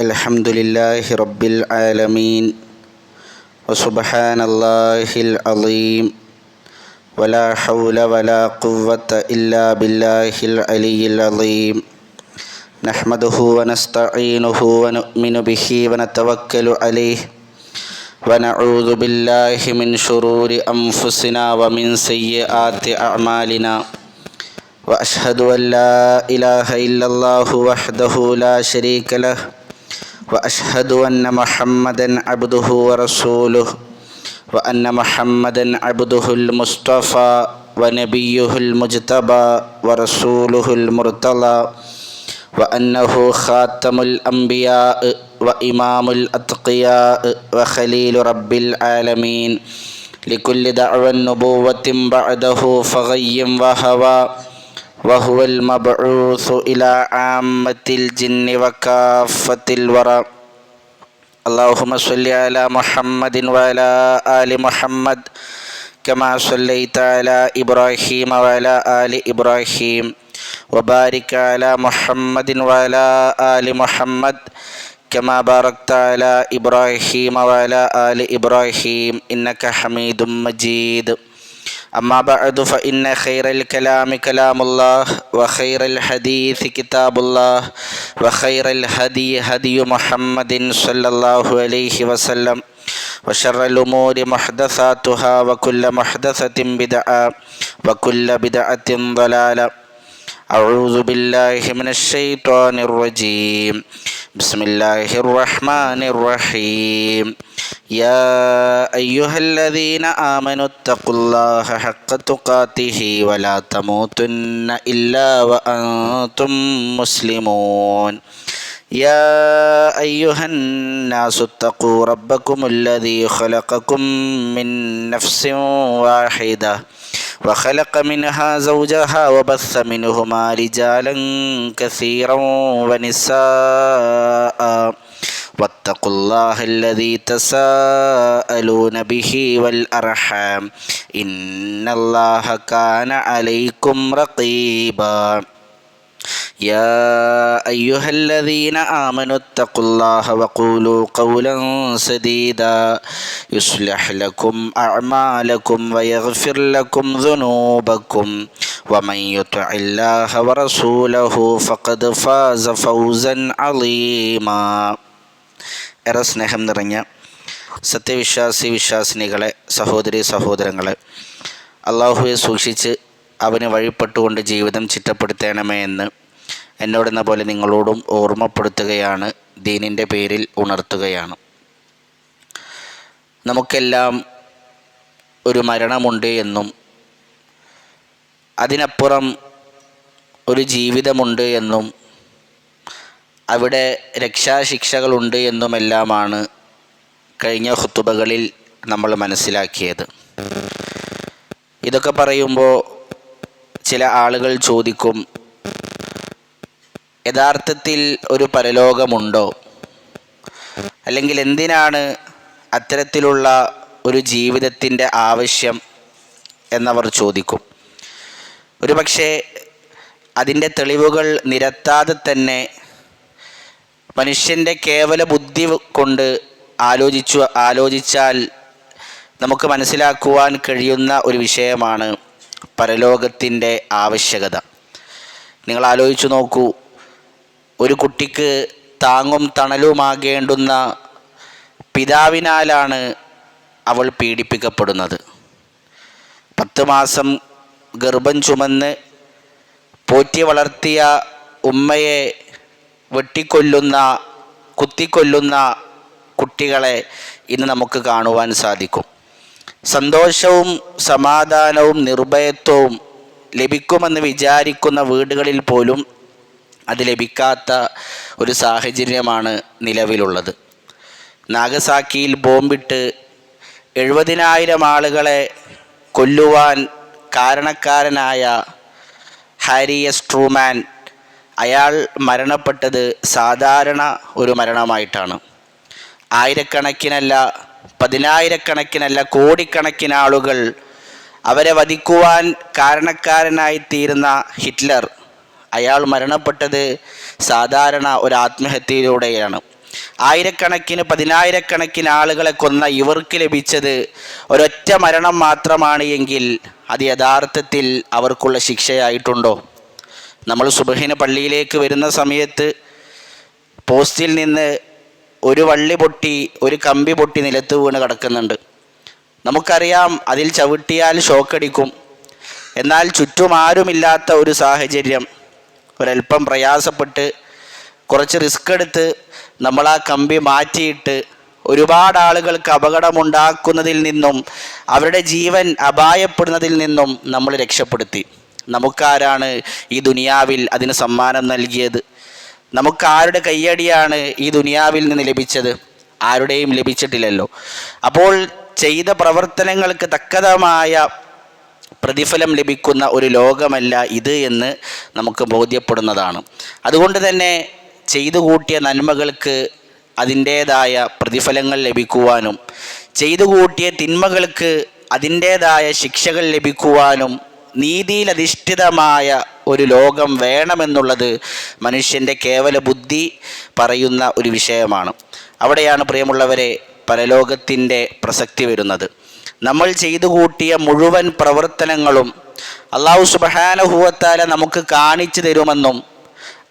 الحمد لله رب العالمين وسبحان الله العظيم ولا حول ولا قوة إلا بالله العلي العظيم نحمده ونستعينه ونؤمن به ونتوكل عليه ونعوذ بالله من شرور أنفسنا ومن سيئات أعمالنا وأشهد أن لا إله إلا الله وحده لا شريك له وأشهد أن محمدا عبده ورسوله وأن محمدا عبده المصطفى ونبيه المجتبى ورسوله المرتضى وأنه خاتم الأنبياء وإمام الأتقياء وخليل رب العالمين لكل دعوى نبوة بعده فغي وهوى وهو المبعوث إلى عامة الجن وكافة الورى اللهم صل على محمد وعلى آل محمد كما صليت على إبراهيم وعلى آل إبراهيم وبارك على محمد وعلى آل محمد كما باركت على إبراهيم وعلى آل إبراهيم إنك حميد مجيد أما بعد فإن خير الكلام كلام الله وخير الحديث كتاب الله وخير الهدي هدي محمد صلى الله عليه وسلم وشر الأمور محدثاتها وكل محدثة بدعة وكل بدعة ضلالة أعوذ بالله من الشيطان الرجيم بسم الله الرحمن الرحيم يا أيها الذين آمنوا اتقوا الله حق تقاته ولا تموتن إلا وأنتم مسلمون يا أيها الناس اتقوا ربكم الذي خلقكم من نفس واحدة وخلق منها زوجها وبث منهما رجالا كثيرا ونساء واتقوا الله الذي تساءلون به والأرحام إن الله كان عليكم رقيبا يا أيها الذين آمنوا اتقوا الله وقولوا قولا سديدا يصلح لكم أعمالكم ويغفر لكم ذنوبكم ومن يطع الله ورسوله فقد فاز فوزا عظيما ഏറെ സ്നേഹം നിറഞ്ഞ വിശ്വാസിനികളെ, സഹോദരി സഹോദരങ്ങളെ, അള്ളാഹുവെ സൂക്ഷിച്ച് അവന് വഴിപ്പെട്ടുകൊണ്ട് ജീവിതം ചിട്ടപ്പെടുത്തണമേ എന്ന് എന്നോടെന്ന പോലെ നിങ്ങളോടും ഓർമ്മപ്പെടുത്തുകയാണ്, ദീനിൻ്റെ പേരിൽ ഉണർത്തുകയാണ്. നമുക്കെല്ലാം ഒരു മരണമുണ്ട് എന്നും അതിനപ്പുറം ഒരു ജീവിതമുണ്ട് എന്നും അവിടെ രക്ഷാശിക്ഷകളുണ്ട് എന്നുമെല്ലാമാണ് കഴിഞ്ഞ ഖുതുബകളിൽ നമ്മൾ മനസ്സിലാക്കിയത്. ഇതൊക്കെ പറയുമ്പോൾ ചില ആളുകൾ ചോദിക്കും, യഥാർത്ഥത്തിൽ ഒരു പരലോകമുണ്ടോ? അല്ലെങ്കിൽ എന്തിനാണ് അത്തരത്തിലുള്ള ഒരു ജീവിതത്തിൻ്റെ ആവശ്യം എന്നവർ ചോദിക്കും. ഒരു പക്ഷേ അതിൻ്റെ തെളിവുകൾ നിരത്താതെ തന്നെ മനുഷ്യൻ്റെ കേവല ബുദ്ധി കൊണ്ട് ആലോചിച്ചാൽ നമുക്ക് മനസ്സിലാക്കുവാൻ കഴിയുന്ന ഒരു വിഷയമാണ് പരലോകത്തിൻ്റെ ആവശ്യകത. നിങ്ങൾ ആലോചിച്ചു നോക്കൂ, ഒരു കുട്ടിക്ക് താങ്ങും തണലുമാകേണ്ടുന്ന പിതാവിനാലാണ് അവൾ പീഡിപ്പിക്കപ്പെടുന്നത്. 10 മാസം ഗർഭം ചുമന്ന് പോറ്റി വളർത്തിയ ഉമ്മയെ വെട്ടിക്കൊല്ലുന്ന, കുത്തിക്കൊല്ലുന്ന കുട്ടികളെ ഇന്ന് നമുക്ക് കാണുവാൻ സാധിക്കും. സന്തോഷവും സമാധാനവും നിർഭയത്വവും ലഭിക്കുമെന്ന് വിചാരിക്കുന്ന വീടുകളിൽ പോലും അത് ലഭിക്കാത്ത ഒരു സാഹചര്യമാണ് നിലവിലുള്ളത്. നാഗസാക്കിയിൽ ബോംബിട്ട് 70,000 ആളുകളെ കൊല്ലുവാൻ കാരണക്കാരനായ ഹാരി എസ് ട്രൂമാൻ, അയാൾ മരണപ്പെട്ടത് സാധാരണ ഒരു മരണമായിട്ടാണ്. ആയിരക്കണക്കിനല്ല, പതിനായിരക്കണക്കിനല്ല, കോടിക്കണക്കിന് ആളുകൾ അവരെ വധിക്കുവാൻ കാരണക്കാരനായിത്തീരുന്ന ഹിറ്റ്ലർ, അയാൾ മരണപ്പെട്ടത് സാധാരണ ഒരു ആത്മഹത്യയിലൂടെയാണ്. ആയിരക്കണക്കിന് പതിനായിരക്കണക്കിന് ആളുകളെ കൊന്ന ഇവർക്ക് ലഭിച്ചത് ഒരൊറ്റ മരണം മാത്രമാണ് എങ്കിൽ അത് യഥാർത്ഥത്തിൽ അവർക്കുള്ള ശിക്ഷയായിട്ടുണ്ടോ? നമ്മൾ സുബഹിന് പള്ളിയിലേക്ക് വരുന്ന സമയത്ത് പോസ്റ്റിൽ നിന്ന് ഒരു വള്ളി പൊട്ടി, ഒരു കമ്പി പൊട്ടി നിലത്ത് വീണ് കിടക്കുന്നുണ്ട്. നമുക്കറിയാം അതിൽ ചവിട്ടിയാൽ ഷോക്കടിക്കും. എന്നാൽ ചുറ്റും ആരുമില്ലാത്ത ഒരു സാഹചര്യം, ഒരല്പം പ്രയാസപ്പെട്ട് കുറച്ച് റിസ്ക് എടുത്ത് നമ്മൾ ആ കമ്പി മാറ്റിയിട്ട് ഒരുപാട് ആളുകൾക്ക് അപകടമുണ്ടാക്കുന്നതിൽ നിന്നും അവരുടെ ജീവൻ അപായപ്പെടുന്നതിൽ നിന്നും നമ്മൾ രക്ഷപ്പെടുത്തി. നമുക്കാരാണ് ഈ ദുനിയാവിൽ അതിന് സമ്മാനം നൽകിയത്? നമുക്കാരുടെ കയ്യടിയാണ് ഈ ദുനിയാവിൽ നിന്ന് ലഭിച്ചത്? ആരുടെയും ലഭിച്ചിട്ടില്ലല്ലോ. അപ്പോൾ ചെയ്ത പ്രവർത്തനങ്ങൾക്ക് തക്കതമായ പ്രതിഫലം ലഭിക്കുന്ന ഒരു ലോകമല്ല ഇത് എന്ന് നമുക്ക് ബോധ്യപ്പെടുന്നതാണ്. അതുകൊണ്ട് തന്നെ ചെയ്തു കൂട്ടിയ നന്മകൾക്ക് അതിൻ്റേതായ പ്രതിഫലങ്ങൾ ലഭിക്കുവാനും ചെയ്തു കൂട്ടിയ തിന്മകൾക്ക് അതിൻ്റേതായ ശിക്ഷകൾ ലഭിക്കുവാനും നീതിയിലധിഷ്ഠിതമായ ഒരു ലോകം വേണമെന്നുള്ളത് മനുഷ്യൻ്റെ കേവല ബുദ്ധി പറയുന്ന ഒരു വിഷയമാണ്. അവിടെയാണ് പ്രിയമുള്ളവരെ പരലോകത്തിൻ്റെ പ്രസക്തി വരുന്നത്. നമ്മൾ ചെയ്തു കൂട്ടിയ മുഴുവൻ പ്രവർത്തനങ്ങളും അല്ലാഹു സുബ്ഹാനഹു വ തആല നമുക്ക് കാണിച്ചു തരുമെന്നും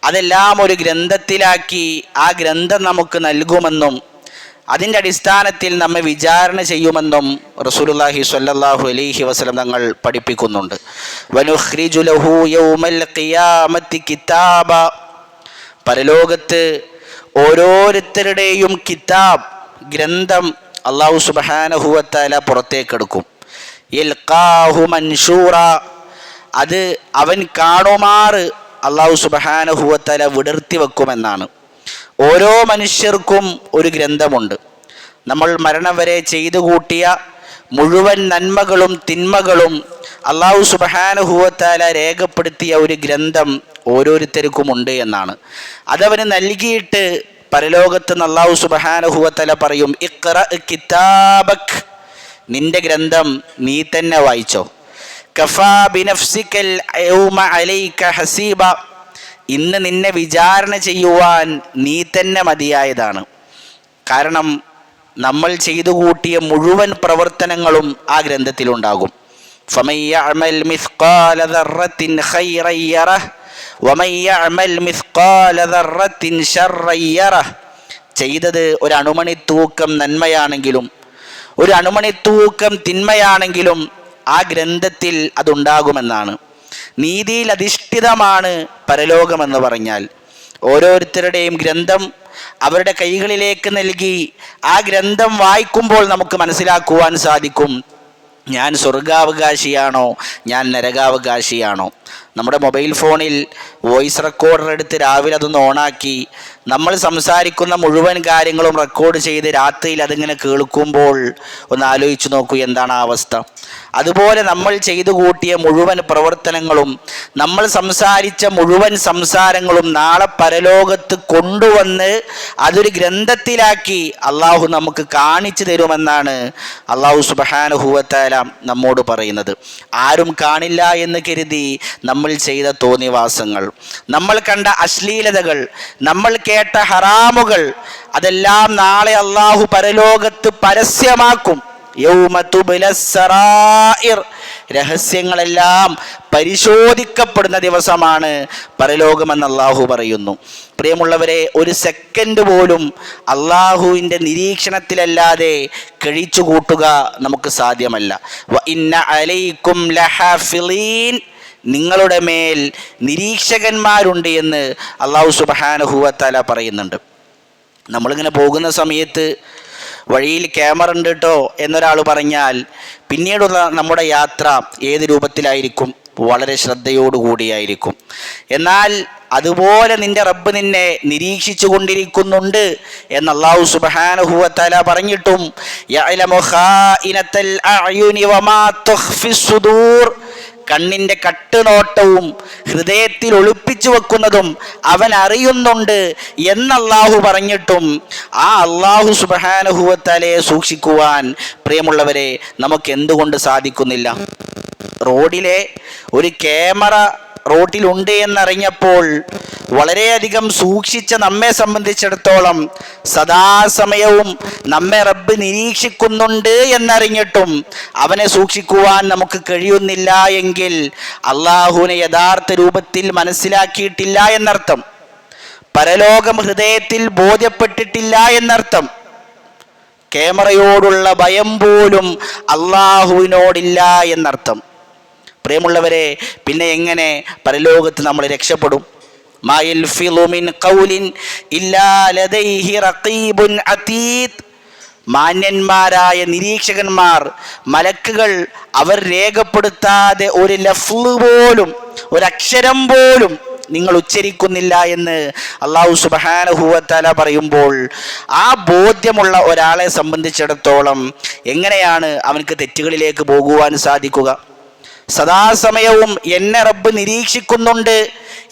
അതെല്ലാം ഒരു ഗ്രന്ഥത്തിലാക്കി ആ ഗ്രന്ഥം നമുക്ക് നൽകുമെന്നും അതിൻ്റെ അടിസ്ഥാനത്തിൽ നമ്മെ വിചാരണ ചെയ്യുമെന്നും റസൂലുള്ളാഹി സ്വല്ലല്ലാഹു അലൈഹി വസല്ലം തങ്ങൾ പഠിപ്പിക്കുന്നുണ്ട്. വനുഖ്രിജു ലഹു യൗമൽ ഖിയാമത്തി കിതാബ, പരലോകത്ത് ഓരോരുത്തരുടെയും കിതാബ് ഗ്രന്ഥം അല്ലാഹു സുബ്ഹാനഹു വ തആല പുറത്തേക്കെടുക്കും. യൽഖാഹു മൻഷൂറ, അത് അവൻ കാണുമാറ് അല്ലാഹു സുബ്ഹാനഹു വ തആല വിടർത്തി വെക്കുമെന്നാണ്. ഓരോ മനുഷ്യർക്കും ഒരു ഗ്രന്ഥമുണ്ട്. നമ്മൾ മരണം വരെ ചെയ്തു കൂട്ടിയ മുഴുവൻ നന്മകളും തിന്മകളും അല്ലാഹു സുബ്ഹാനഹു വ തആല രേഖപ്പെടുത്തിയ ഒരു ഗ്രന്ഥം ഓരോരുത്തർക്കുമുണ്ട് എന്നാണ്. അതവന് നൽകിയിട്ട് പരലോകത്ത് നിന്ന് അല്ലാഹു സുബ്ഹാനഹു വ തആല പറയും, ഇഖ്റ കിതാബക്, നിന്റെ ഗ്രന്ഥം നീ തന്നെ വായിച്ചോ. കഫാ ബിനഫ്സികൽ യൗമ അലൈക ഹസീബ, ഇന്ന് നിന്നെ വിചാരണ ചെയ്യുവാൻ നീ തന്നെ മതിയായതാണ്. കാരണം നമ്മൾ ചെയ്തു കൂട്ടിയ മുഴുവൻ പ്രവർത്തനങ്ങളും ആ ഗ്രന്ഥത്തിലുണ്ടാകും. ഫമൻ യഅമൽ മിസ്ഖാല ദർറത്തിൻ ഖൈറൻ യറഹ് വമൻ യഅമൽ മിസ്ഖാല ദർറത്തിൻ ശർറൻ യറഹ്, ചെയ്തത് ഒരു അണുമണി തൂക്കം നന്മയാണെങ്കിലും ഒരു അണുമണി തൂക്കം തിന്മയാണെങ്കിലും ആ ഗ്രന്ഥത്തിൽ അതുണ്ടാകുമെന്നാണ്. നീതിയിൽ അധിഷ്ഠിതമാണ് പരലോകമെന്ന് പറഞ്ഞാൽ. ഓരോരുത്തരുടെയും ഗ്രന്ഥം അവരുടെ കൈകളിലേക്ക് നൽകി ആ ഗ്രന്ഥം വായിക്കുമ്പോൾ നമുക്ക് മനസ്സിലാക്കുവാൻ സാധിക്കും, ഞാൻ സ്വർഗാവകാശിയാണോ ഞാൻ നരകാവകാശിയാണോ. നമ്മുടെ മൊബൈൽ ഫോണിൽ വോയിസ് റെക്കോർഡർ എടുത്ത് രാവിലെ അതൊന്ന് ഓണാക്കി നമ്മൾ സംസാരിക്കുന്ന മുഴുവൻ കാര്യങ്ങളും റെക്കോർഡ് ചെയ്ത് രാത്രിയിൽ അതിങ്ങനെ കേൾക്കുമ്പോൾ ഒന്ന് ആലോചിച്ച് നോക്കൂ, എന്താണ് ആ അവസ്ഥ. അതുപോലെ നമ്മൾ ചെയ്തു കൂട്ടിയ മുഴുവൻ പ്രവർത്തനങ്ങളും നമ്മൾ സംസാരിച്ച മുഴുവൻ സംസാരങ്ങളും നാളെ പരലോകത്ത് കൊണ്ടുവന്ന് അതൊരു ഗ്രന്ഥത്തിലാക്കി അള്ളാഹു നമുക്ക് കാണിച്ചു തരുമെന്നാണ് അള്ളാഹു സുബ്ഹാനഹു വ തആല നമ്മോട് പറയുന്നത്. ആരും കാണില്ല എന്ന് കരുതി നമ്മൾ ചെയ്ത തോന്നിവാസങ്ങൾ, നമ്മൾ കണ്ട അശ്ലീലതകൾ, നമ്മൾ കേട്ട ഹറാമുകൾ, അതെല്ലാം നാളെ അള്ളാഹു പരലോകത്ത് പരസ്യമാക്കും. യൗമ തുബ്ലസ് സറായിർ, രഹസ്യങ്ങളെല്ലാം പരിശോധിക്കപ്പെടുന്ന ദിവസമാണ് പരലോകമെന്ന് അള്ളാഹു പറയുന്നു. പ്രിയമുള്ളവരെ, ഒരു സെക്കൻഡ് പോലും അള്ളാഹുവിൻ്റെ നിരീക്ഷണത്തിലല്ലാതെ കഴിച്ചു കൂട്ടുക നമുക്ക് സാധ്യമല്ല. വ ഇന്ന അലൈക്കും ലഹാഫിളീൻ, നിങ്ങളുടെ മേൽ നിരീക്ഷകന്മാരുണ്ട് എന്ന് അല്ലാഹു സുബ്ഹാനഹു വ തആല പറയുന്നുണ്ട്. നമ്മളിങ്ങനെ പോകുന്ന സമയത്ത് വഴിയിൽ ക്യാമറ ഉണ്ട് കേട്ടോ എന്നൊരാൾ പറഞ്ഞാൽ പിന്നീടുള്ള നമ്മുടെ യാത്ര ഏത് രൂപത്തിലായിരിക്കും? വളരെ ശ്രദ്ധയോടുകൂടിയായിരിക്കും. എന്നാൽ അതുപോലെ നിന്റെ റബ്ബ് നിന്നെ നിരീക്ഷിച്ചു കൊണ്ടിരിക്കുന്നുണ്ട് എന്ന് അല്ലാഹു സുബ്ഹാനഹു വ തആല പറഞ്ഞിട്ടും യഅലമു ഖായിനത്തൽ അഅ്യുനി വമാ തുഖ്ഫിസ് സുദൂർ, കണ്ണിൻ്റെ കട്ടുനോട്ടവും ഹൃദയത്തിൽ ഒളിപ്പിച്ചു വെക്കുന്നതും അവൻ അറിയുന്നുണ്ട് എന്നല്ലാഹു പറഞ്ഞിട്ടും ആ അല്ലാഹു സുബ്ഹാനഹു വ തആലയെ സൂക്ഷിക്കുവാൻ പ്രിയമുള്ളവരെ നമുക്ക് എന്തുകൊണ്ട് സാധിക്കുന്നില്ല? റോഡിലെ ഒരു ക്യാമറ റോട്ടിലുണ്ട് എന്നറിഞ്ഞപ്പോൾ വളരെയധികം സൂക്ഷിച്ച നമ്മെ സംബന്ധിച്ചിടത്തോളം സദാസമയവും നമ്മെ റബ്ബ് നിരീക്ഷിക്കുന്നുണ്ട് എന്നറിഞ്ഞിട്ടും അവനെ സൂക്ഷിക്കുവാൻ നമുക്ക് കഴിയുന്നില്ല എങ്കിൽ അള്ളാഹുവിനെ യഥാർത്ഥ രൂപത്തിൽ മനസ്സിലാക്കിയിട്ടില്ല എന്നർത്ഥം. പരലോകം ഹൃദയത്തിൽ ബോധ്യപ്പെട്ടിട്ടില്ല എന്നർത്ഥം. ക്യാമറയോടുള്ള ഭയം പോലും അള്ളാഹുവിനോടില്ല എന്നർത്ഥം. പ്രിയമുള്ളവരെ, പിന്നെ എങ്ങനെ പരലോകത്ത് നമ്മൾ രക്ഷപ്പെടും? മാ യൽഫിളു മിൻ ഖൗലിൻ ഇല്ലാ ലദൈഹി റഖീബുൻ അതീദ്. മാന്യന്മാരായ നിരീക്ഷകന്മാർ, മലക്കുകൾ, അവർ രേഖപ്പെടുത്താതെ ഒരു ലഫ്ള് പോലും, ഒരക്ഷരം പോലും നിങ്ങൾ ഉച്ചരിക്കുന്നില്ല എന്ന് അല്ലാഹു സുബ്ഹാനഹു വ തആല പറയുമ്പോൾ, ആ ബോധ്യമുള്ള ഒരാളെ സംബന്ധിച്ചിടത്തോളം എങ്ങനെയാണ് അവനക്ക് തെറ്റുകളിലേക്ക് പോകുവാൻ സാധിക്കുക? സദാസമയവും എന്നെ റബ്ബ് നിരീക്ഷിക്കുന്നുണ്ട്,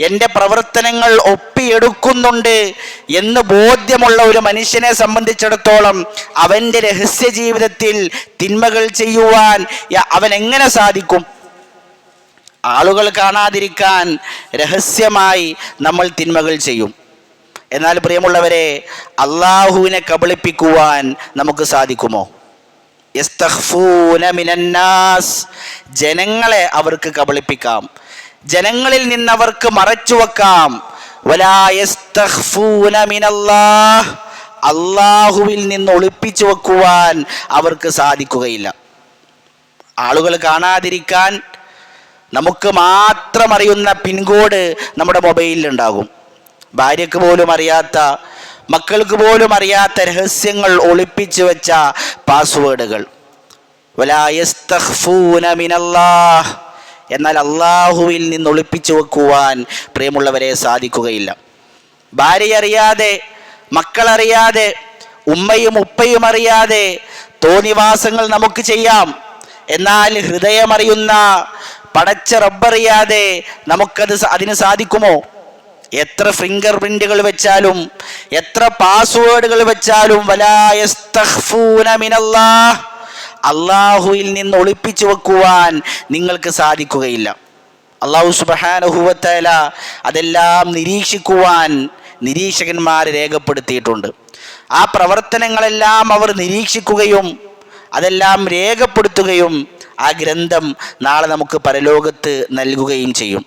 എൻ്റെ പ്രവർത്തനങ്ങൾ ഒപ്പിയെടുക്കുന്നുണ്ട് എന്ന് ബോധ്യമുള്ള ഒരു മനുഷ്യനെ സംബന്ധിച്ചിടത്തോളം അവൻ്റെ രഹസ്യ ജീവിതത്തിൽ തിന്മകൾ ചെയ്യുവാൻ അവൻ എങ്ങനെ സാധിക്കും? ആളുകൾ കാണാതിരിക്കാൻ രഹസ്യമായി നമ്മൾ തിന്മകൾ ചെയ്യും. എന്നാൽ പ്രിയമുള്ളവരെ, അള്ളാഹുവിനെ കബളിപ്പിക്കുവാൻ നമുക്ക് സാധിക്കുമോ? യസ്തഖ്ഫൂന മിനന്നാസ്. ജനങ്ങളെ അവർക്ക് കബളിപ്പിക്കാം, ജനങ്ങളിൽ നിന്നവർക്ക് മറച്ചു വെക്കാം. വലാ യസ്തഖ്ഫൂന മിനല്ലാഹ്. അള്ളാഹുവിൽ നിന്ന് ഒളിപ്പിച്ചു വെക്കുവാൻ അവർക്ക് സാധിക്കുകയില്ല. ആളുകൾ കാണാതിരിക്കാൻ നമുക്ക് മാത്രം അറിയുന്ന പിൻകോഡ് നമ്മുടെ മൊബൈലിലുണ്ടാകും. ഭാര്യക്ക് പോലും അറിയാത്ത, മക്കൾക്ക് പോലും അറിയാത്ത രഹസ്യങ്ങൾ ഒളിപ്പിച്ചു വെച്ച പാസ്വേഡുകൾ. വലാ യസ്തഖ്ഫൂന മിനല്ലാഹ്. എന്നാൽ അള്ളാഹുവിൽ നിന്ന് ഒളിപ്പിച്ചു വെക്കുവാൻ പ്രിയമുള്ളവരെ സാധിക്കുകയില്ല. ഭാര്യ അറിയാതെ, മക്കളറിയാതെ, ഉമ്മയും ഉപ്പയും അറിയാതെ തോന്നിവാസങ്ങൾ നമുക്ക് ചെയ്യാം. എന്നാൽ ഹൃദയമറിയുന്ന പടച്ച റബ്ബറിയാതെ അതിന് സാധിക്കുമോ? എത്ര ഫിംഗർ പ്രിന്റുകൾ വെച്ചാലും, എത്ര പാസ്വേഡുകൾ വെച്ചാലും വലാ യസ്തഖ്ഫൂന മിനല്ലാഹ്. അള്ളാഹുവിൽ നിന്ന് ഒളിപ്പിച്ചു വെക്കുവാൻ നിങ്ങൾക്ക് സാധിക്കുകയില്ല. അല്ലാഹു സുബ്ഹാനഹു വ തആല അതെല്ലാം നിരീക്ഷിക്കുവാൻ നിരീക്ഷകന്മാരെ രേഖപ്പെടുത്തിയിട്ടുണ്ട്. ആ പ്രവർത്തനങ്ങളെല്ലാം അവർ നിരീക്ഷിക്കുകയും അതെല്ലാം രേഖപ്പെടുത്തുകയും ആ ഗ്രന്ഥം നാളെ നമുക്ക് പരലോകത്ത് നൽകുകയും ചെയ്യും.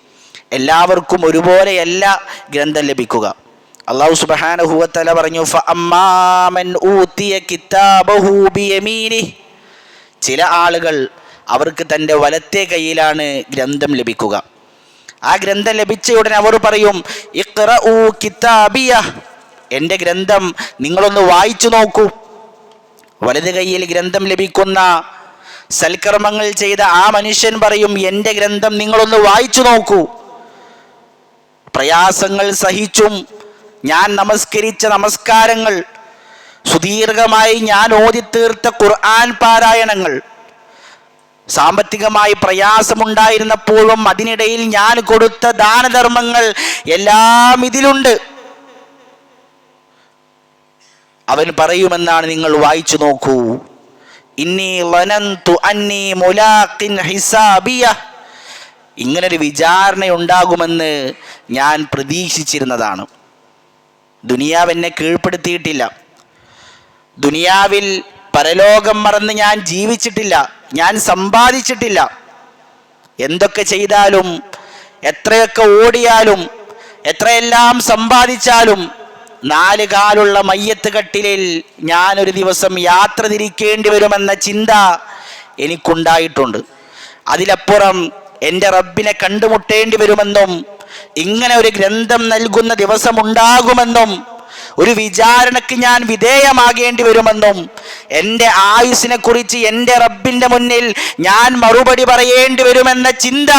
എല്ലാവർക്കും ഒരുപോലെയല്ല ഗ്രന്ഥം ലഭിക്കുക. അല്ലാഹു സുബ്ഹാനഹു വ തആല പറഞ്ഞു, ഫഅമ്മാ മൻ ഊതിയ കിതാബഹു ബിയമീനിഹി. ചില ആളുകൾ, അവർക്ക് തൻ്റെ വലത്തെ കൈയിലാണ് ഗ്രന്ഥം ലഭിക്കുക. ആ ഗ്രന്ഥം ലഭിച്ച ഉടനെ അവർ പറയും, ഇഖ്റഊ കിതാബിയ. എൻ്റെ ഗ്രന്ഥം നിങ്ങളൊന്ന് വായിച്ചു നോക്കൂ. വലത് കൈയിൽ ഗ്രന്ഥം ലഭിക്കുന്ന സൽക്കർമ്മങ്ങൾ ചെയ്ത ആ മനുഷ്യൻ പറയും, എൻ്റെ ഗ്രന്ഥം നിങ്ങളൊന്ന് വായിച്ചു നോക്കൂ. പ്രയാസങ്ങൾ സഹിച്ചും ഞാൻ നമസ്കരിച്ച നമസ്കാരങ്ങൾ, സുദീർഘമായി ഞാൻ ഓതിത്തീർത്ത ഖുർആൻ പാരായണങ്ങൾ, സാമ്പത്തികമായി പ്രയാസമുണ്ടായിരുന്നപ്പോഴും അതിനിടയിൽ ഞാൻ കൊടുത്ത ദാനധർമ്മങ്ങൾ എല്ലാം ഇതിലുണ്ട്. അവൻ പറയുമെന്നാണ്, നിങ്ങൾ വായിച്ചു നോക്കൂ. ഇന്നി ലനന്തു അന്നി മുലാഖിൻ ഹിസാബിയ. ഇങ്ങനൊരു വിചാരണ ഉണ്ടാകുമെന്ന് ഞാൻ പ്രതീക്ഷിച്ചിരുന്നതാണ്. ദുനിയാവ് എന്നെ കീഴ്പ്പെടുത്തിയിട്ടില്ല. ദുനിയാവിൽ പരലോകം മറന്ന് ഞാൻ ജീവിച്ചിട്ടില്ല, ഞാൻ സമ്പാദിച്ചിട്ടില്ല. എന്തൊക്കെ ചെയ്താലും, എത്രയൊക്കെ ഓടിയാലും, എത്രയെല്ലാം സമ്പാദിച്ചാലും 4 കാലുള്ള മയ്യത്ത് കട്ടിലിൽ ഞാനൊരു ദിവസം യാത്ര തിരിക്കേണ്ടി വരുമെന്ന ചിന്ത എനിക്കുണ്ടായിട്ടുണ്ട്. അതിലപ്പുറം എൻ്റെ റബ്ബിനെ കണ്ടുമുട്ടേണ്ടി വരുമെന്നും, ഇങ്ങനെ ഒരു ഗ്രന്ഥം നൽകുന്ന ദിവസമുണ്ടാകുമെന്നും, ഒരു വിചാരണയ്ക്ക് ഞാൻ വിധേയമാകേണ്ടി വരുമെന്നും, എൻ്റെ ആയുസ്സിനെ കുറിച്ച് എൻ്റെ റബ്ബിൻ്റെ മുന്നിൽ ഞാൻ മറുപടി പറയേണ്ടി വരുമെന്ന ചിന്ത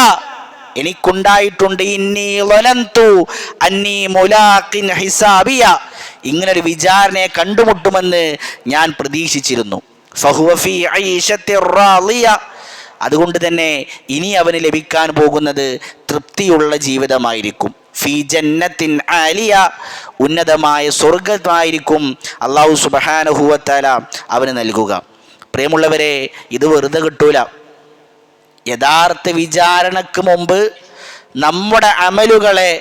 എനിക്കുണ്ടായിട്ടുണ്ട്. ഇന്നി ലനന്തു അന്നി മുലാഖിൻ ഹിസാബിയ. ഇങ്ങനൊരു വിചാരണയെ കണ്ടുമുട്ടുമെന്ന് ഞാൻ പ്രതീക്ഷിച്ചിരുന്നു. ഫഹുവ ഫീ ഐശത്തിർ റാളിയ. അതുകൊണ്ട് തന്നെ ഇനി അവന് ലഭിക്കാൻ പോകുന്നത് തൃപ്തിയുള്ള ജീവിതമായിരിക്കും. ഫീ ജന്നത്തിൻ ആലിയ. ഉന്നതമായ സ്വർഗമായിരിക്കും അല്ലാഹു സുബ്ഹാനഹു വ തആല അവന് നൽകുക. പ്രിയമുള്ളവരെ, ഇത് വെറുതെ കിട്ടൂല. യഥാർത്ഥ വിചാരണക്ക് മുമ്പ് നമ്മുടെ അമലുകളെ,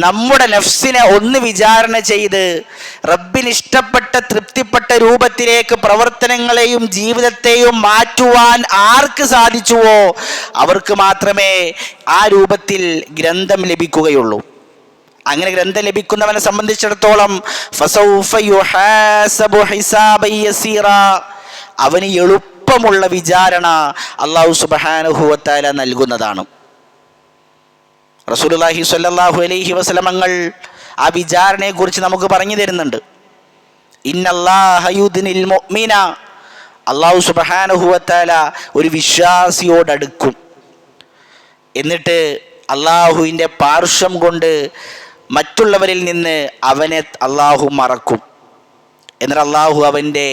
നമ്മുടെ നഫ്സിനെ ഒന്ന് വിചാരണ ചെയ്ത് റബ്ബിന് ഇഷ്ടപ്പെട്ട തൃപ്തിപ്പെട്ട രൂപത്തിലേക്ക് പ്രവർത്തനങ്ങളെയും ജീവിതത്തെയും മാറ്റുവാൻ ആർക്ക് സാധിച്ചുവോ അവർക്ക് മാത്രമേ ആ രൂപത്തിൽ ഗ്രന്ഥം ലഭിക്കുകയുള്ളൂ. അങ്ങനെ ഗ്രന്ഥം ലഭിക്കുന്നവനെ സംബന്ധിച്ചിടത്തോളം ഫസൗഫ യുഹാസബു ഹിസാബൻ യസീറാ, അവന് എളുപ്പമുള്ള വിചാരണ അല്ലാഹു സുബ്ഹാനഹു വ തആല നൽകുന്നതാണ്. റസൂലുള്ളാഹി സ്വല്ലല്ലാഹു അലൈഹി വസല്ലമങ്ങൾ ആ വിചാരണയെക്കുറിച്ച് നമുക്ക് പറഞ്ഞു തരുന്നുണ്ട്. ഇന്നല്ലാഹ യുദ്നിൽ മുഅ്മിന, അല്ലാഹു സുബ്ഹാനഹു വ തആല ഒരു വിശ്വാസിയോടടുക്കും. എന്നിട്ട് അള്ളാഹുവിൻ്റെ പാർശ്വം കൊണ്ട് മറ്റുള്ളവരിൽ നിന്ന് അവനെ അള്ളാഹു മറക്കും. എന്നിട്ട് അള്ളാഹു അവൻ്റെ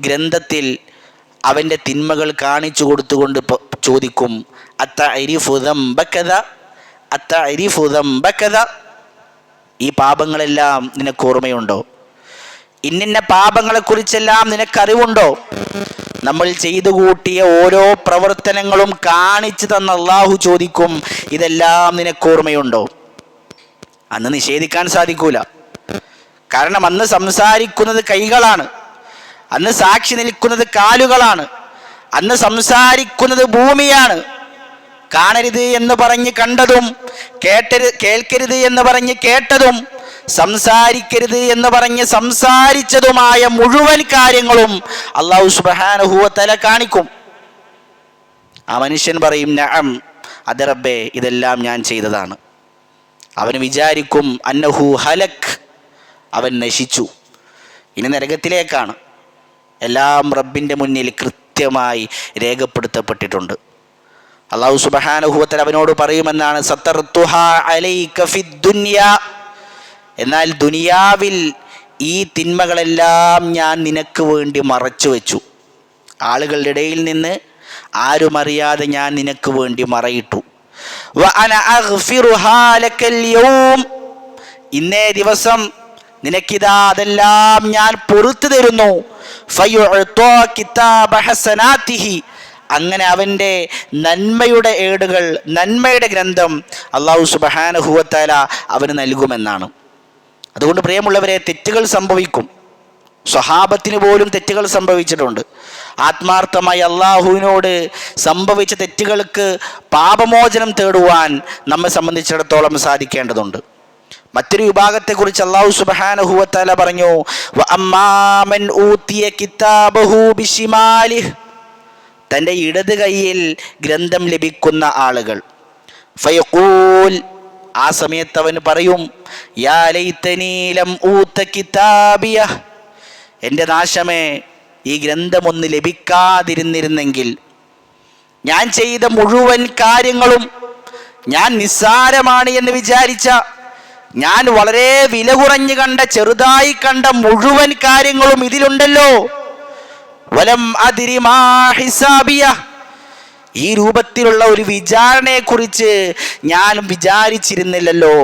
ഗ്രന്ഥത്തിൽ അവൻ്റെ തിന്മകൾ കാണിച്ചു കൊടുത്തുകൊണ്ട് ചോദിക്കും, അത്തഅരിഫു ദംബകദ അത്തഅരിഫു ദംബകദ, ഈ പാപങ്ങളെല്ലാം നിനക്ക് ഓർമ്മയുണ്ടോ? ഇന്നിന്ന പാപങ്ങളെക്കുറിച്ചെല്ലാം നിനക്കറിവുണ്ടോ? നമ്മൾ ചെയ്തു കൂട്ടിയ ഓരോ പ്രവർത്തനങ്ങളും കാണിച്ചു തന്ന അള്ളാഹു ചോദിക്കും, ഇതെല്ലാം നിനക്ക് ഓർമ്മയുണ്ടോ? അന്ന് നിഷേധിക്കാൻ സാധിക്കൂല. കാരണം അന്ന് സംസാരിക്കുന്നത് കൈകളാണ്, അന്ന് സാക്ഷി നിൽക്കുന്നത് കാലുകളാണ്, അന്ന് സംസാരിക്കുന്നത് ഭൂമിയാണ്. കാണരുത് എന്ന് പറഞ്ഞ് കണ്ടതും, കേൾക്കരുത് എന്ന് പറഞ്ഞ് കേട്ടതും, സംസാരിക്കരുത് എന്ന് പറഞ്ഞ് സംസാരിച്ചതുമായ മുഴുവൻ കാര്യങ്ങളും അല്ലാഹു സുബ്ഹാനഹു വ തആല കാണിക്കും. ആ മനുഷ്യൻ പറയും, നഅം, അതെ റബ്ബേ, ഇതെല്ലാം ഞാൻ ചെയ്തതാണ്. അവന് വിചാരിക്കും അന്നഹു ഹലക്, അവൻ നശിച്ചു, ഇനി നരകത്തിലേക്കാണ്. എല്ലാം റബ്ബിൻ്റെ മുന്നിൽ കൃത്യമായി രേഖപ്പെടുത്തപ്പെട്ടിട്ടുണ്ട്. അല്ലാഹു സുബ്ഹാനഹു വ തആല അവനോട് പറയുമെന്നാണ്, സത്തർതുഹാ അലൈക ഫിദ്ദുനിയ, എന്നാൽ ദുനിയാവിൽ ഈ തിന്മകളെല്ലാം ഞാൻ നിനക്ക് വേണ്ടി മറച്ചു വെച്ചു. ആളുകളുടെ ഇടയിൽ നിന്ന് ആരും അറിയാതെ ഞാൻ നിനക്ക് വേണ്ടി മറയിട്ടു. വഅന അഗ്ഫിറുഹാ ലകൽ യൗം, ഇന്നേ ദിവസം നിനക്കിതാ അതെല്ലാം ഞാൻ പൊറുത്തു തരുന്നു. ഫയുഅ്താ കിതാബ ഹസനാതിഹി, അങ്ങനെ അവൻ്റെ നന്മയുടെ ഏടുകൾ, നന്മയുടെ ഗ്രന്ഥം അല്ലാഹു സുബ്ഹാനഹു വ തആല അവന് നൽകുമെന്നാണ്. അതുകൊണ്ട് പ്രിയമുള്ളവരെ, തെറ്റുകൾ സംഭവിക്കും. സ്വഹാബത്തിന് പോലും തെറ്റുകൾ സംഭവിച്ചിട്ടുണ്ട്. ആത്മാർത്ഥമായി അള്ളാഹുവിനോട് സംഭവിച്ച തെറ്റുകൾക്ക് പാപമോചനം തേടുവാൻ നമ്മെ സംബന്ധിച്ചിടത്തോളം സാധിക്കേണ്ടതുണ്ട്. മറ്റൊരു വിഭാഗത്തെക്കുറിച്ച് അല്ലാഹു സുബ്ഹാനഹു വ തആല പറഞ്ഞു, വഅമ്മാ മൻ ഊതിയ കിതാബഹു ബിശിമാലിഹി, തൻ്റെ ഇടത് കൈയിൽ ഗ്രന്ഥം ലഭിക്കുന്ന ആളുകൾ, ഫയഖൂൽ, ആ സമയത്ത് അവൻ പറയും, യാ ലൈതനീ ലം ഊത കിതാബിയ, എൻ്റെ നാശമേ, ഈ ഗ്രന്ഥമൊന്ന് ലഭിക്കാതിരുന്നിരുന്നെങ്കിൽ. ഞാൻ ചെയ്ത മുഴുവൻ കാര്യങ്ങളും, ഞാൻ നിസ്സാരമാണ് എന്ന് വിചാരിച്ച, ഞാൻ വളരെ വില കുറഞ്ഞു കണ്ട, ചെറുതായി കണ്ട മുഴുവൻ കാര്യങ്ങളും ഇതിലുണ്ടല്ലോ. വലം അദ്രി മാ ഹിസാബിയ, ഈ രൂപത്തിലുള്ള ഒരു വിചാരണയെക്കുറിച്ച് ഞാൻ വിചാരിച്ചിരുന്നില്ലല്ലോ.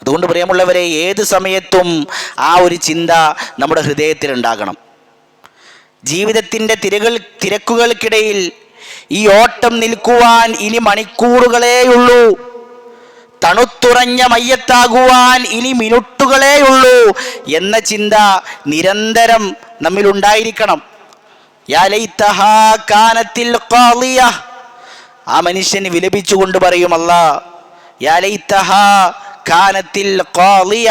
അതുകൊണ്ട് പ്രിയമുള്ളവരെ, ഏത് സമയത്തും ആ ഒരു ചിന്ത നമ്മുടെ ഹൃദയത്തിൽ ഉണ്ടാകണം. ജീവിതത്തിൻ്റെ തിരക്കുകൾക്കിടയിൽ ഈ ഓട്ടം നിൽക്കുവാൻ ഇനി മണിക്കൂറുകളേയുള്ളൂ, തണുത്തുറഞ്ഞ മയ്യത്താകുവാൻ ഇനി മിനിറ്റുകളേയുള്ളൂ എന്ന ചിന്ത നിരന്തരം നമ്മിലുണ്ടായിരിക്കണം. യാ ലൈതഹാ കാനത്തിൽ ഖാളിയ, ആ മനുഷ്യന് വിലപിച്ചുകൊണ്ട് പറയും, അല്ലാ, യാ ലൈതഹാ കാനത്തിൽ ഖാളിയ,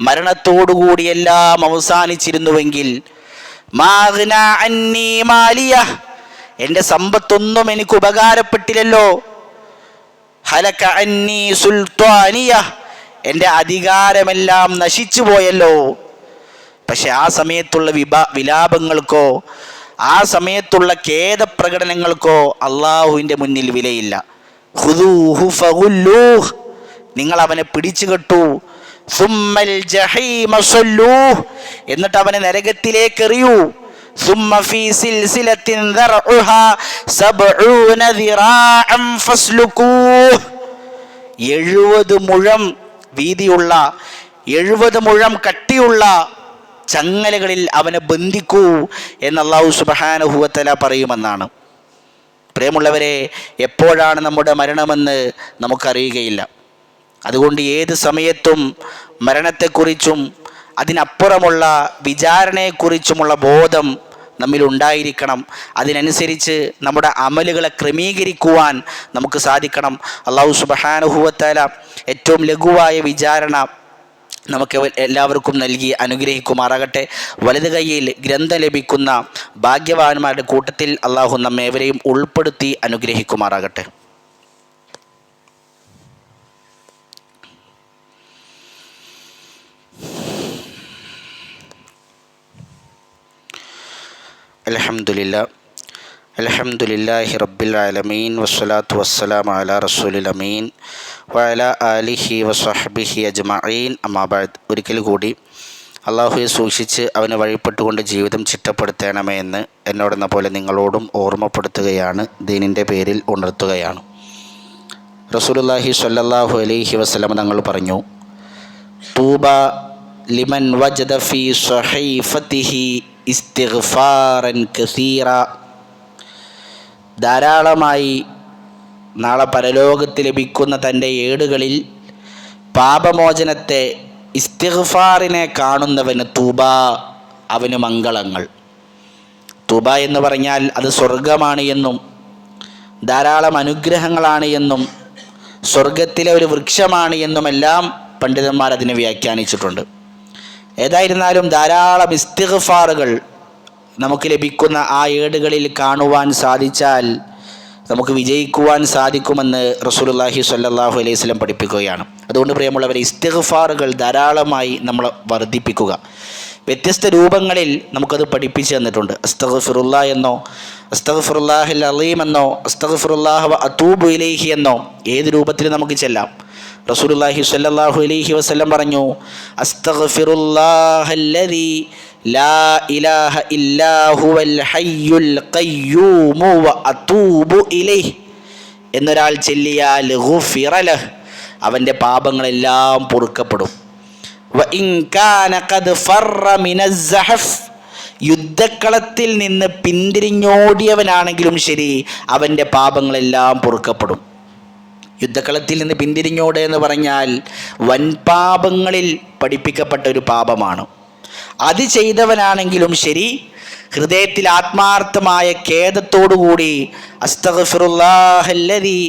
മരണത്തോടുകൂടി എല്ലാം അവസാനിച്ചിരുന്നുവെങ്കിൽ. മാഗ്ന അന്നി മാലിയ, എൻ്റെ സമ്പത്തൊന്നും എനിക്ക് ഉപകാരപ്പെട്ടില്ലല്ലോ. ഹലക അന്നി സുൽത്താനിയ, എൻ്റെ അധികാരമെല്ലാം നശിച്ചു പോയല്ലോ. പക്ഷെ ആ സമയത്തുള്ള വിലാപങ്ങൾക്കോ ആ സമയത്തുള്ള ഖേദപ്രകടനങ്ങൾക്കോ അള്ളാഹുവിൻ്റെ മുന്നിൽ വിലയില്ല. ഖുദൂഹു ഫഗുല്ലൂഹ്, നിങ്ങൾ അവനെ പിടിച്ചു കെട്ടൂ. സുമ്മൽ ജഹീമ സല്ലൂഹ്, എന്നിട്ട് അവനെ നരകത്തിലേക്ക് എറിയൂ. സുമ്മ ഫീ സിൽസിലത്തിൻ ദർഉഹാ 70 ദിറാഅൻ ഫസ്ലുകൂഹ്, 70 മുഴം വീതിയുള്ള, 70 മുഴം കട്ടിയുള്ള ചങ്ങലകളിൽ അവനെ ബന്ധിക്കൂ എന്ന് അല്ലാഹു സുബ്ഹാനഹു വ തആല പറയുമെന്നാണ്. പ്രിയമുള്ളവരെ, എപ്പോഴാണ് നമ്മുടെ മരണമെന്ന് നമുക്കറിയുകയില്ല. അതുകൊണ്ട് ഏത് സമയത്തും മരണത്തെക്കുറിച്ചും അതിനപ്പുറമുള്ള വിചാരണയെക്കുറിച്ചുമുള്ള ബോധം നമ്മിലുണ്ടായിരിക്കണം. അതിനനുസരിച്ച് നമ്മുടെ അമലുകളെ ക്രമീകരിക്കുവാൻ നമുക്ക് സാധിക്കണം. അല്ലാഹു സുബ്ഹാനഹു വ തആല ഏറ്റവും ലഘുവായ വിചാരണ നമുക്ക് എല്ലാവർക്കും നൽകി അനുഗ്രഹിക്കുമാറാകട്ടെ. വലത് കൈയിൽ ഗ്രന്ഥം ലഭിക്കുന്ന ഭാഗ്യവാന്മാരുടെ കൂട്ടത്തിൽ അല്ലാഹു നമ്മേവരെയും ഉൾപ്പെടുത്തി അനുഗ്രഹിക്കുമാറാകട്ടെ. അൽഹംദുലില്ലാഹി റബ്ബിൽ ആലമീൻ വസ്സലാത്തു വസ്സലാമു അലാ റസൂലിൽ അമീൻ വഅലാ ആലിഹി വസ്വഹ്ബിഹി അജ്മഈൻ. അമ്മാ ബഅദ്. ഒരിക്കൽ കൂടി അള്ളാഹുവെ സൂക്ഷിച്ച് അവന് വഴിപ്പെട്ടുകൊണ്ട് ജീവിതം ചിട്ടപ്പെടുത്തണമേ എന്ന് എന്നോടെന്ന പോലെ നിങ്ങളോടും ഓർമ്മപ്പെടുത്തുകയാണ്, ദീനിൻ്റെ പേരിൽ ഉണർത്തുകയാണ്. റസൂലുള്ളാഹി സ്വല്ലല്ലാഹു അലൈഹി വസല്ലം തങ്ങൾ പറഞ്ഞു, തൂബ ലിമൻ വജദ ഫീ സ്വഹീഫതിഹി ഇസ്തിഗ്ഫാറൻ കസീറ. ധാരാളമായി നാളെ പരലോകത്ത് ലഭിക്കുന്ന തൻ്റെ ഏടുകളിൽ പാപമോചനത്തെ, ഇസ്തിഗ്ഫാറിനെ കാണുന്നവന് തൂബ, അവന് മംഗളങ്ങൾ. തൂബ എന്ന് പറഞ്ഞാൽ അത് സ്വർഗമാണ് എന്നും ധാരാളം അനുഗ്രഹങ്ങളാണ് എന്നും സ്വർഗത്തിലെ ഒരു വൃക്ഷമാണ് എന്നുമെല്ലാം പണ്ഡിതന്മാർ അതിനെ വ്യാഖ്യാനിച്ചിട്ടുണ്ട്. ഏതായിരുന്നാലും ധാരാളം ഇസ്തിഗ്ഫാറുകൾ നമുക്ക് ലഭിക്കുന്ന ആ ഏടുകളിൽ കാണുവാൻ സാധിച്ചാൽ നമുക്ക് വിജയിക്കുവാൻ സാധിക്കുമെന്ന് റസൂലുള്ളാഹി സ്വല്ലല്ലാഹു അലൈഹി വസല്ലം പഠിപ്പിക്കുകയാണ്. അതുകൊണ്ട് പ്രിയമുള്ളവരെ, ഇസ്തിഗ്ഫാറുകൾ ധാരാളമായി നമ്മൾ വർദ്ധിപ്പിക്കുക. വ്യത്യസ്ത രൂപങ്ങളിൽ നമുക്കത് പഠിപ്പിച്ചു തന്നിട്ടുണ്ട്. അസ്തഗ്ഫിറുല്ലാ എന്നോ, അസ്തഗ്ഫിറുല്ലാഹിൽ അലീം എന്നോ, അസ്തഗ്ഫിറുല്ലാഹ വ അതൂബു ഇലൈഹി എന്നോ ഏത് രൂപത്തിൽ നമുക്ക് ചെല്ലാം. റസൂലുള്ളാഹി സ്വല്ലല്ലാഹു അലൈഹി വസല്ലം പറഞ്ഞു, അസ്തഗ്ഫിറുല്ലാഹല്ലദീ ലാ ഇലാഹ ഇല്ലാ ഹുവൽ ഹയ്യുൽ ഖയ്യൂമു വ അതൂബു ഇലൈഹി എന്നൊരാൾ ചൊല്ലിയാൽ ഗുഫിറ ലഹ്, അവൻ്റെ പാപങ്ങളെല്ലാം പൊറുക്കപ്പെടും. വ ഇൻ കാന ഖദ് ഫറ മിനസ് സഹഫ്, യുദ്ധക്കളത്തിൽ നിന്ന് പിന്തിരിഞ്ഞോടിയവനാണെങ്കിലും ശരി, അവൻ്റെ പാപങ്ങളെല്ലാം പൊറുക്കപ്പെടും. യുദ്ധക്കളത്തിൽ നിന്ന് പിന്തിരിഞ്ഞോട് എന്ന് പറഞ്ഞാൽ വൻപാപങ്ങളിൽ പഠിപ്പിക്കപ്പെട്ട ഒരു പാപമാണ്. അത് ചെയ്തവനാണെങ്കിലും ശരി, ഹൃദയത്തിൽ ആത്മാർത്ഥമായ ഖേദത്തോടുകൂടി അസ്തഗ്ഫിറുല്ലാഹല്ലദീ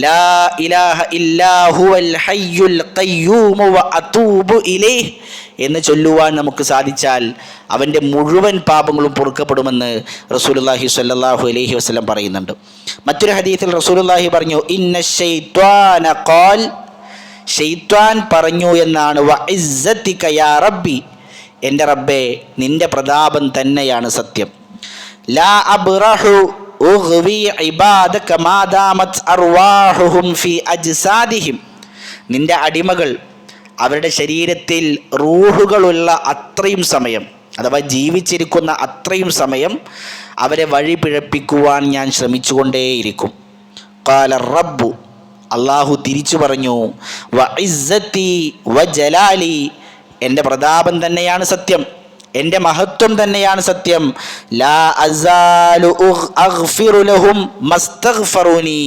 ലാ ഇലാഹ ഇല്ലാ ഹുവൽ ഹയ്യുൽ ഖയ്യൂമു വ അതൂബു ഇലൈഹി എന്ന് ചൊല്ലുവാൻ നമുക്ക് സാധിച്ചാൽ അവൻ്റെ മുഴുവൻ പാപങ്ങളും പൊറുക്കപ്പെടുമെന്ന് റസൂലുള്ളാഹി സ്വല്ലല്ലാഹു അലൈഹി വസല്ലം പറയുന്നുണ്ട്. മറ്റൊരു ഹദീസിൽ റസൂലുള്ളാഹി പറഞ്ഞു, ഇന്ന ശൈത്വാന ഖാൽ, ശൈത്വാൻ പറഞ്ഞു എന്നാണ്, വ ഇസ്സതിക യാ റബ്ബി, എൻ്റെ റബ്ബേ നിൻ്റെ പ്രതാപം തന്നെയാണ് സത്യം. ലാ അബ്റഹു ഉഗ്വി ഇബാദക മാ ദാമത് അർവാഹുഹും ഫീ അജ്സാദിഹിം, നിൻ്റെ അടിമകൾ അവരുടെ ശരീരത്തിൽ റൂഹുകളുള്ള അത്രയും സമയം, അഥവാ ജീവിച്ചിരിക്കുന്ന അത്രയും സമയം അവരെ വഴി പിഴപ്പിക്കുവാൻ ഞാൻ ശ്രമിച്ചുകൊണ്ടേയിരിക്കും. ഖാല റബ്ബു, അള്ളാഹു തിരിച്ചു പറഞ്ഞു, വ ഇസ്സതി വ ജലാലി, എൻ്റെ പ്രതാപം തന്നെയാണ് സത്യം, എൻ്റെ മഹത്വം തന്നെയാണ് സത്യം. ലാ അസാലു അഗ്ഫിറു ലഹും മസ്തഗ്ഫറൂനി,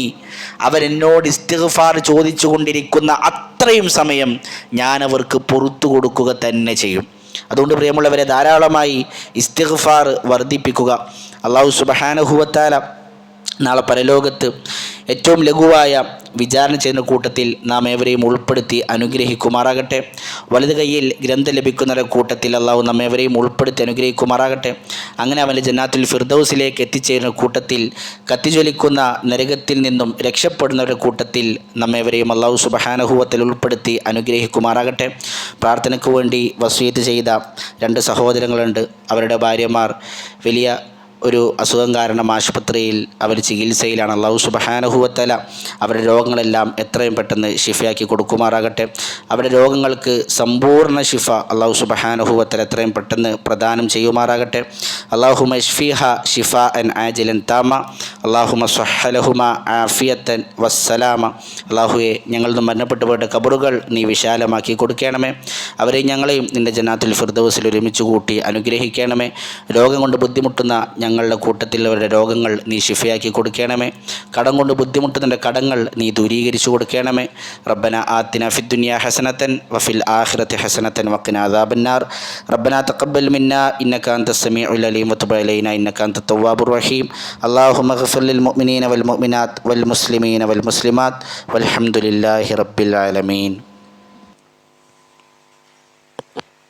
അവരെന്നോട് ഇസ്തിഗ്ഫാർ ചോദിച്ചു കൊണ്ടിരിക്കുന്ന അത്രയും സമയം ഞാൻ അവർക്ക് പുറത്തു കൊടുക്കുക തന്നെ ചെയ്യും. അതുകൊണ്ട് പ്രിയമുള്ളവരെ, ധാരാളമായി ഇസ്തിഗ്ഫാർ വർദ്ധിപ്പിക്കുക. അല്ലാഹു സുബ്ഹാനഹു വ തആല നാളെ പരലോകത്ത് ഏറ്റവും ലഘുവായ വിചാരണ ചെയ്യുന്ന കൂട്ടത്തിൽ നാം ഏവരെയും ഉൾപ്പെടുത്തി അനുഗ്രഹിക്കുമാറാകട്ടെ. വലത് കൈയിൽ ഗ്രന്ഥം ലഭിക്കുന്നവരുടെ കൂട്ടത്തിൽ അള്ളാഹു നമ്മേവരെയും ഉൾപ്പെടുത്തി അനുഗ്രഹിക്കുമാറാകട്ടെ. അങ്ങനെ അവൻ്റെ ജന്നാത്തുൽ ഫിർദൗസിലേക്ക് എത്തിച്ചേരുന്ന കൂട്ടത്തിൽ, കത്തിജ്വലിക്കുന്ന നരകത്തിൽ നിന്നും രക്ഷപ്പെടുന്നവരുടെ കൂട്ടത്തിൽ നമ്മേവരെയും അള്ളാഹു സുബ്ഹാനഹു വ തആല ഉൾപ്പെടുത്തി അനുഗ്രഹിക്കുമാറാകട്ടെ. പ്രാർത്ഥനയ്ക്ക് വേണ്ടി വസിയത്ത് ചെയ്ത 2 സഹോദരങ്ങളുണ്ട്. അവരുടെ ഭാര്യമാർ വലിയ ഒരു അസുഖം കാരണം ആശുപത്രിയിൽ അവർ ചികിത്സയിലാണ്. അല്ലാഹു സുബ്ഹാനഹു വ തആല അവരുടെ രോഗങ്ങളെല്ലാം എത്രയും പെട്ടെന്ന് ഷിഫയാക്കി കൊടുക്കുമാറാകട്ടെ. അവരുടെ രോഗങ്ങൾക്ക് സമ്പൂർണ്ണ ഷിഫ അല്ലാഹു സുബ്ഹാനഹു വ തആല എത്രയും പെട്ടെന്ന് പ്രദാനം ചെയ്യുമാറാകട്ടെ. അല്ലാഹുമ്മ ഇശ്ഫിഹ ശിഫാഅൻ ആജിലൻ താമ, അല്ലാഹുമ്മ സ്വഹ്ഹ ലഹുമ ആഫിയത്തൻ വസ്സലാമ. അല്ലാഹുവേ, ഞങ്ങളിൽ മരണപ്പെട്ടു പോയ ഖബറുകൾ നീ വിശാലമാക്കി കൊടുക്കണമേ. അവരെയും ഞങ്ങളെയും നിൻ്റെ ജന്നാത്തുൽ ഫിർദൗസിൽ ഒരുമിച്ച് കൂട്ടി അനുഗ്രഹിക്കണമേ. രോഗം കൊണ്ട് ബുദ്ധിമുട്ടുന്ന ഞങ്ങളുടെ കൂട്ടത്തിലുള്ളവരുടെ രോഗങ്ങൾ നീ ശിഫയാക്കി കൊടുക്കണമേ. കടം കൊണ്ട് ബുദ്ധിമുട്ടുന്നതിൻ്റെ കടങ്ങൾ നീ ദൂരീകരിച്ചു കൊടുക്കണമേ. റബ്ബന ആത്തിന ഫിദ്ദുനിയ ഹസനത്തൻ വഫിൽ ആഖിറതി ഹസനത്തൻ വഖിന അദാബന്നാർ. റബ്ബന തഖബ്ബൽ മിന്നാ ഇന്നക അൻതസ് സമീഉൽ അലീം വതുബ് അലൈനാ ഇന്നക അൻതത് തവ്വാബുർ റഹീം. അല്ലാഹുമ്മ ഗ്ഫിർ ലിൽ മുഅ്മിനീന വൽ മുഅ്മിനാത്ത് വൽ മുസ്ലിമീന വൽ മുസ്ലിമാത്ത് വൽഹംദുലില്ലാഹി റബ്ബിൽ ആലമീൻ.